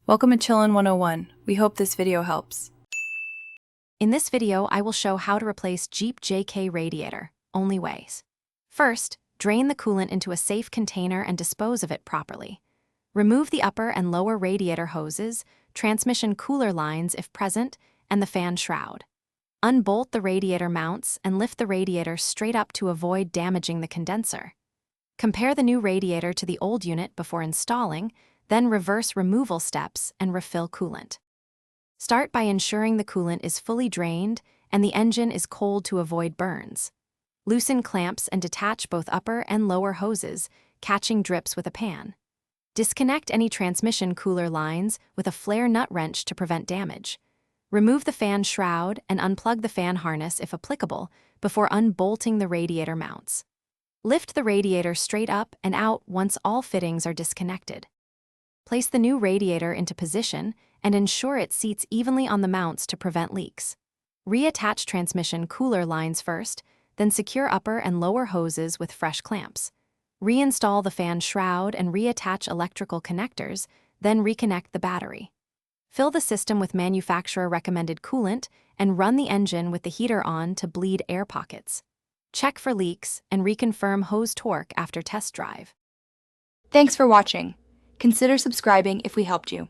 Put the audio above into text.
Welcome to Chillin' 101. We hope this video helps. In this video, I will show how to replace Jeep Jk Radiator, only ways. First, drain the coolant into a safe container and dispose of it properly. Remove the upper and lower radiator hoses, transmission cooler lines if present, and the fan shroud. Unbolt the radiator mounts and lift the radiator straight up to avoid damaging the condenser. Compare the new radiator to the old unit before installing, then reverse removal steps and refill coolant. Start by ensuring the coolant is fully drained and the engine is cold to avoid burns. Loosen clamps and detach both upper and lower hoses, catching drips with a pan. Disconnect any transmission cooler lines with a flare nut wrench to prevent damage. Remove the fan shroud and unplug the fan harness if applicable before unbolting the radiator mounts. Lift the radiator straight up and out once all fittings are disconnected. Place the new radiator into position and ensure it seats evenly on the mounts to prevent leaks. Reattach transmission cooler lines first, then secure upper and lower hoses with fresh clamps. Reinstall the fan shroud and reattach electrical connectors, then reconnect the battery. Fill the system with manufacturer-recommended coolant and run the engine with the heater on to bleed air pockets. Check for leaks and reconfirm hose torque after test drive. Thanks for watching. Consider subscribing if we helped you.